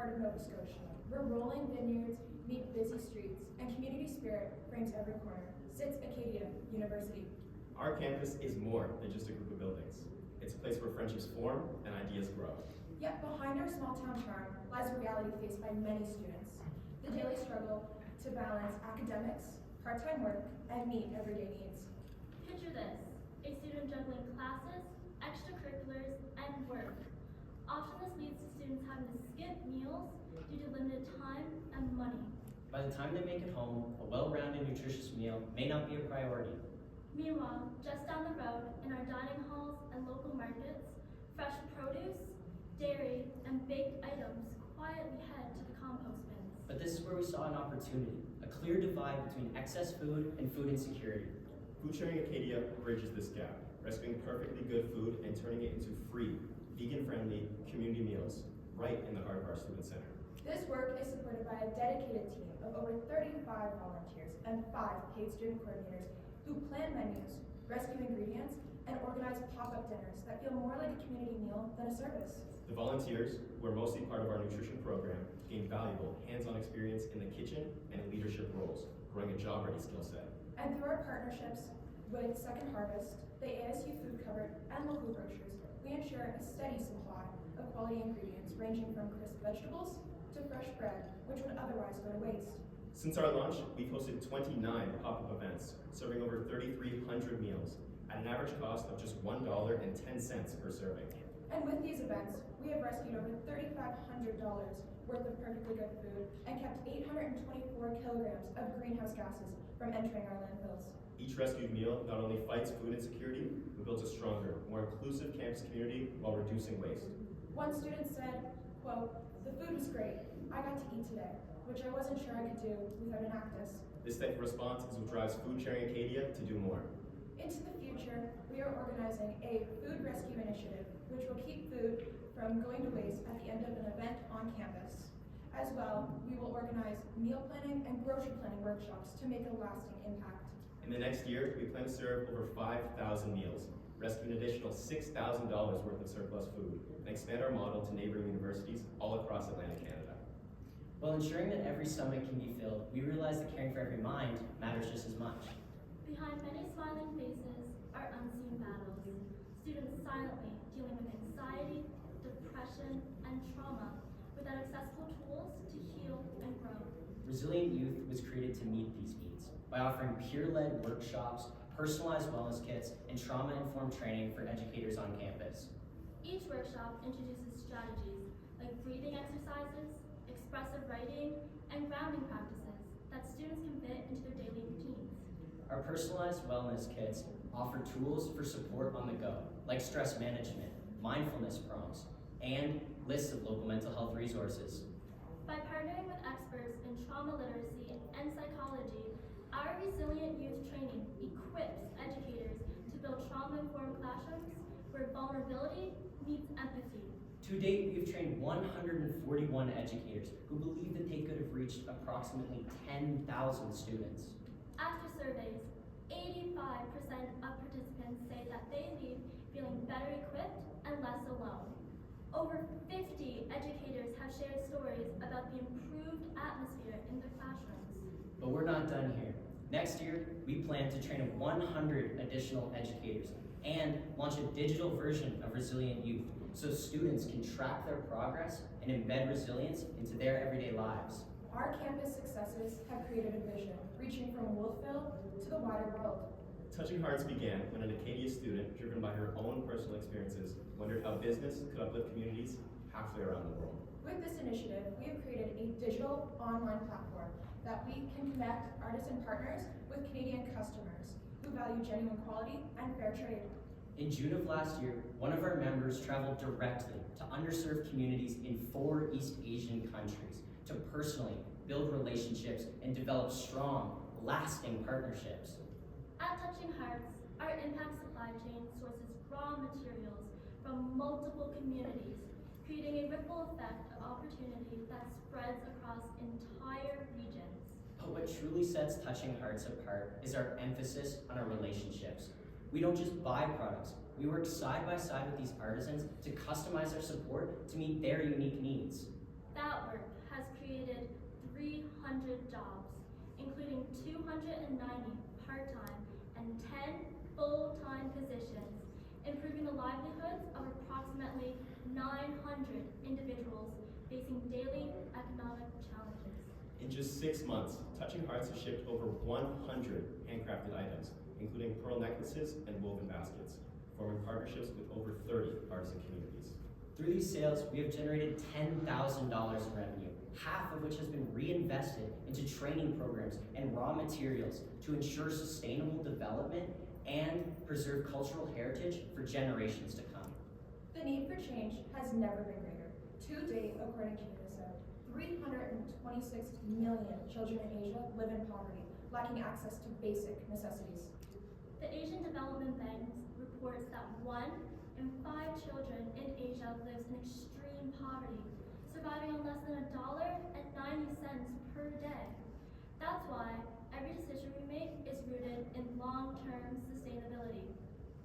heart of Nova Scotia, where rolling vineyards meet busy streets and community spirit frames every corner, sits Acadia University. Our campus is more than just a group of buildings. It's a place where friendships form and ideas grow. Yet behind our small town charm lies a reality faced by many students, the daily struggle to balance academics, part-time work, and meet everyday needs. Picture this, a student juggling classes, extracurriculars, and work. Often this leads to students having to skip meals due to limited time and money. By the time they make it home, a well-rounded, nutritious meal may not be a priority. Meanwhile, just down the road, in our dining halls and local markets, fresh produce, dairy, and baked items quietly head to the compost bins. But this is where we saw an opportunity, a clear divide between excess food and food insecurity. Food Sharing Acadia bridges this gap, rescuing perfectly good food and turning it into free, vegan-friendly community meals right in the heart of our student center. This work is supported by a dedicated team of over 35 volunteers and 5 paid student coordinators who plan menus, rescue ingredients, and organize pop-up dinners that feel more like a community meal than a service. The volunteers, who are mostly part of our nutrition program, gain valuable hands-on experience in the kitchen and in leadership roles, growing a job-ready skill set. And through our partnerships with Second Harvest, the ASU Food Cupboard, and local grocers, we ensure a steady supply of quality ingredients ranging from crisp vegetables to fresh bread, which would otherwise go to waste. Since our launch, we've hosted 29 pop-up events, serving over 3,300 meals at an average cost of just $1.10 per serving. And with these events, we have rescued over $3,500 worth of perfectly good food and kept 824 kilograms of greenhouse gases from entering our landfills. Each rescued meal not only fights food insecurity, but builds a stronger, more inclusive campus community while reducing waste. One student said, quote, "The food was great. I got to eat today, which I wasn't sure I could do without Enactus." This type of response is what drives Food Sharing Acadia to do more. Into the future, we are organizing a food rescue initiative, which will keep food from going to waste at the end of an event on campus. As well, we will organize meal planning and grocery planning workshops to make a lasting impact. In the next year, we plan to serve over 5,000 meals, rescue an additional $6,000 worth of surplus food, and expand our model to neighboring universities all across Atlantic Canada. While ensuring that every stomach can be filled, we realize that caring for every mind matters just as much. Behind many smiling faces are unseen battles. Students silently dealing with anxiety, depression, and trauma without accessible tools to heal and grow. Resilient Youth was created to meet these needs by offering peer-led workshops, personalized wellness kits, and trauma-informed training for educators on campus. Each workshop introduces strategies like breathing exercises, expressive writing, and grounding practices that students can fit into their daily routines. Our personalized wellness kits offer tools for support on the go, like stress management, mindfulness prompts, and lists of local mental health resources. By partnering with experts in trauma literacy and psychology, our Resilient Youth training equips educators to build trauma-informed classrooms where vulnerability meets empathy. To date, we've trained 141 educators who believe that they could have reached approximately 10,000 students. After surveys, 85% of participants say that they leave feeling better equipped and less alone. Over 50 educators have shared stories about the improved atmosphere in their classrooms. But we're not done here. Next year, we plan to train 100 additional educators and launch a digital version of Resilient Youth so students can track their progress and embed resilience into their everyday lives. Our campus successes have created a vision, reaching from Wolfville to the wider world. Touching Hearts began when an Acadia student, driven by her own personal experiences, wondered how business could uplift communities halfway around the world. With this initiative, we have created a digital online platform that we can connect artisan partners with Canadian customers who value genuine quality and fair trade. In June of last year, one of our members traveled directly to underserved communities in 4 East Asian countries to personally build relationships and develop strong, lasting partnerships. At Touching Hearts, our impact supply chain sources raw materials from multiple communities, creating a ripple effect of opportunity that spreads across entire regions. But what truly sets Touching Hearts apart is our emphasis on our relationships. We don't just buy products, we work side by side with these artisans to customize our support to meet their unique needs. That work has created 300 jobs, including 290 part-time and 10 full-time positions, improving the livelihoods of approximately 900 individuals facing daily economic challenges. In just 6 months, Touching Hearts has shipped over 100 handcrafted items, including pearl necklaces and woven baskets, forming partnerships with over 30 artisan communities. Through these sales, we have generated $10,000 in revenue, half of which has been reinvested into training programs and raw materials to ensure sustainable development and preserve cultural heritage for generations to come. The need for change has never been greater. To date, according to UNICEF, 326 million children in Asia live in poverty, lacking access to basic necessities. The Asian Development Bank reports that 1 in 5 children in Asia lives in extreme poverty, surviving on less than $1.90 per day. That's why every decision we make is rooted in long-term sustainability.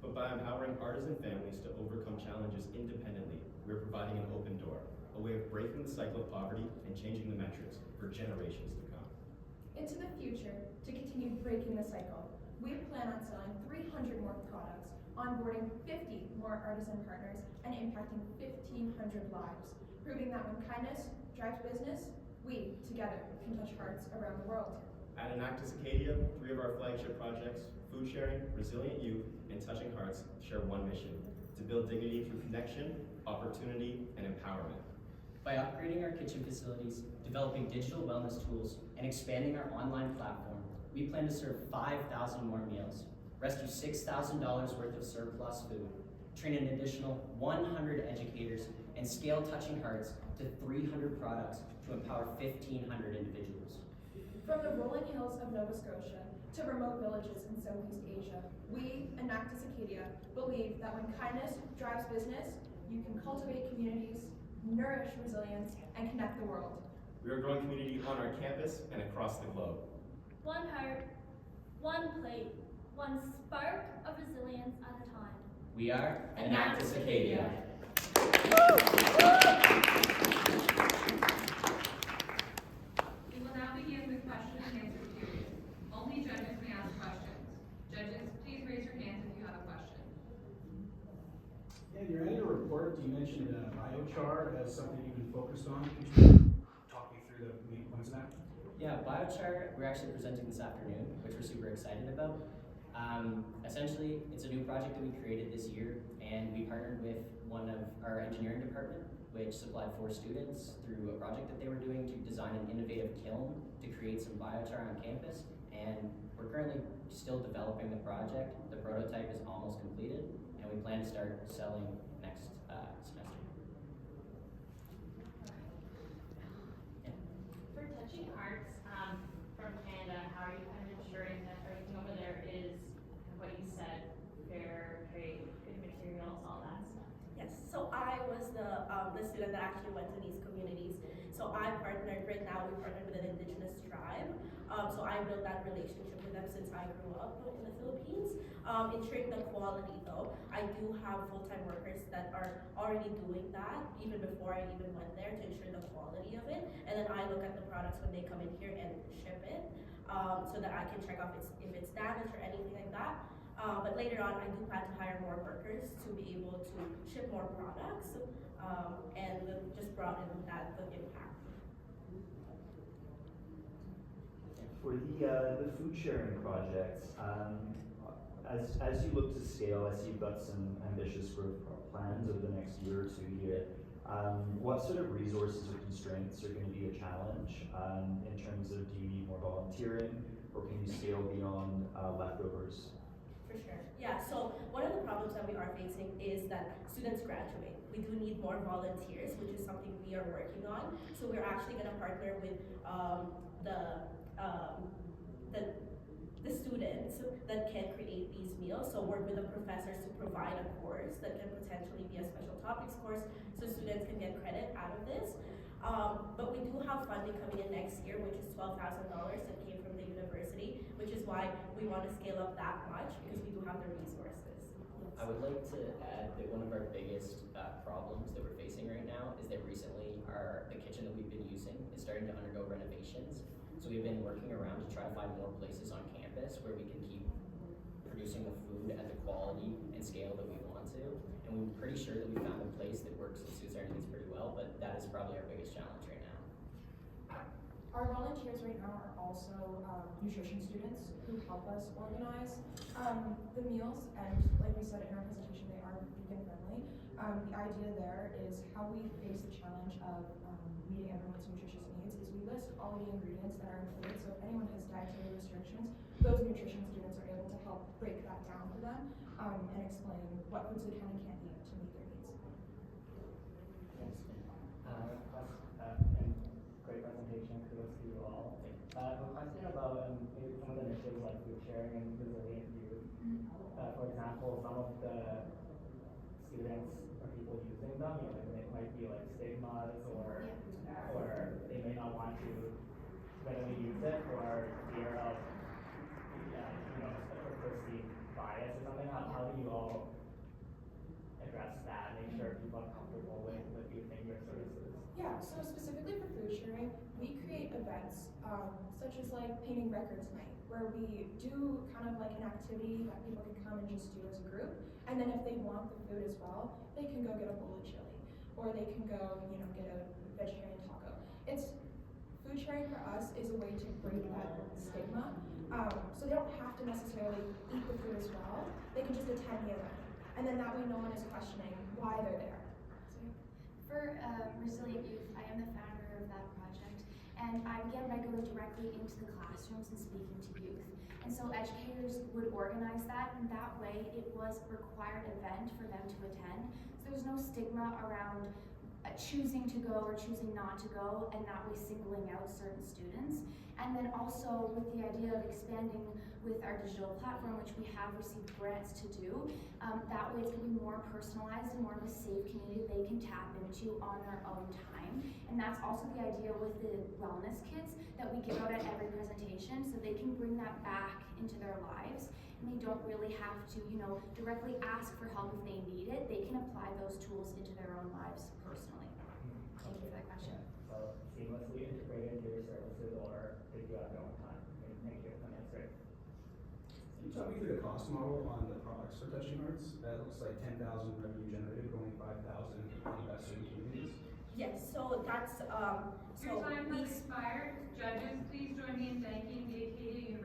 But by empowering artisan families to overcome challenges independently, we are providing an open door, a way of breaking the cycle of poverty and changing the metrics for generations to come. Into the future, to continue breaking the cycle, we plan on selling 300 more products, onboarding 50 more artisan partners, and impacting 1,500 lives, proving that when kindness drives business, we, together, can touch hearts around the world. At Enactus Acadia, 3 of our flagship projects, food sharing, resilient youth, and touching hearts, share one mission: to build dignity through connection, opportunity, and empowerment. By upgrading our kitchen facilities, developing digital wellness tools, and expanding our online platform, we plan to serve 5,000 more meals, rescue $6,000 worth of surplus food, train an additional 100 educators, and scale Touching Hearts to 300 products to empower 1,500 individuals. From the rolling hills of Nova Scotia to remote villages in Southeast Asia, we, Enactus Acadia, believe that when kindness drives business, you can cultivate communities, nourish resilience, and connect the world. We are a growing community on our campus and across the globe. One heart, one plate, one spark of resilience at a time. We are Enactus Acadia. We will now begin the question and answer period. Only judges may ask questions. Judges, please raise your hands if you have a question. Yeah, in your annual report, you mentioned biochar as something you've been focused on. Could you talk me through the main points of that? Yeah, biochar, we're actually presenting this afternoon, which we're super excited about. Essentially, it's a new project that we created this year, and we partnered with one of our engineering department, which supplied 4 students through a project that they were doing to design an innovative kiln to create some biochar on campus. And we're currently still developing the project. The prototype is almost completed, and we plan to start selling next semester. For Touching Hearts from Canada, how are you kind of ensuring that everything over there is what you said, fair trade, good materials, all that stuff? Yes, so I was the student that actually went to these communities. So I partnered, right now we partnered with an indigenous tribe. So I built that relationship with them since I grew up in the Philippines. Ensuring the quality though, I do have full-time workers that are already doing that even before I even went there to ensure the quality of it. And then I look at the products when they come in here and ship it, so that I can check off if it's damaged or anything like that. But later on, I do plan to hire more workers to be able to ship more products, and just broaden the impact. For the food sharing projects, as you look to scale, I see you've got some ambitious growth plans over the next year or 2 here. What sort of resources or constraints are going to be a challenge in terms of, do you need more volunteering, or can you scale beyond leftovers? For sure. Yeah, so one of the problems that we are facing is that students graduate. We do need more volunteers, which is something we are working on. So we're actually going to partner with the students that can create these meals. So work with the professors to provide a course that can potentially be a special topics course, so students can get credit out of this. But we do have funding coming in next year, which is $12,000 that came from the university, which is why we want to scale up that much, because we do have the resources. I would like to add that one of our biggest problems that we're facing right now is that recently the kitchen that we've been using is starting to undergo renovations. So we've been working around to try to find more places on campus where we can keep producing the food at the quality and scale that we want to. And we're pretty sure that we found a place that works and suits our needs pretty well, but that is probably our biggest challenge right now. Our volunteers right now are also nutrition students who help us organize the meals, and like we said in our presentation, they are vegan friendly. The idea there is how we face the challenge of meeting everyone's nutritious needs is we list all the ingredients that are included, so if anyone has dietary restrictions, those nutrition students are able to help break that down for them and explain what foods they can and can't eat to meet their needs. And great presentation, kudos to you all. A question about maybe some of the initiatives like food sharing and resilient youth. For example, some of the students or people using them, it might be like stigmas or they may not want to readily use it for fear of a perceived bias or something. How do you all address that, make sure people are comfortable with using your services? Yeah, so specifically for food sharing, we create events such as like painting records night, where we do kind of like an activity that people can come and just do as a group. And then if they want the food as well, they can go get a bowl of chili, or they can go, get a vegetarian taco. Food sharing for us is a way to break that stigma. So they don't have to necessarily eat the food as well. They can just attend the event. And then that way no one is questioning why they're there. For Resilient Youth, I am the founder of that project, and I began by going directly into the classrooms and speaking to youth. And so educators would organize that, and that way it was a required event for them to attend. So there was no stigma around choosing to go or choosing not to go, and that way singling out certain students. And then also with the idea of expanding with our digital platform, which we have received grants to do, that way it's going to be more personalized and more of a safe community they can tap into on their own time. And that's also the idea with the wellness kits that we give out at every presentation, so they can bring that back into their lives. And they don't really have to, directly ask for help if they need it. They can apply those tools into their own lives personally. Thank you for that question. So seamlessly integrated into your services, or did you have your own time? Thank you, that's great. Can you talk me through the cost model on the products for Touching Hearts? That looks like 10,000 revenue generated, only 5,000 invested in communities. Yes, so that's Your time has expired. Judges, please join me in thanking the Acadia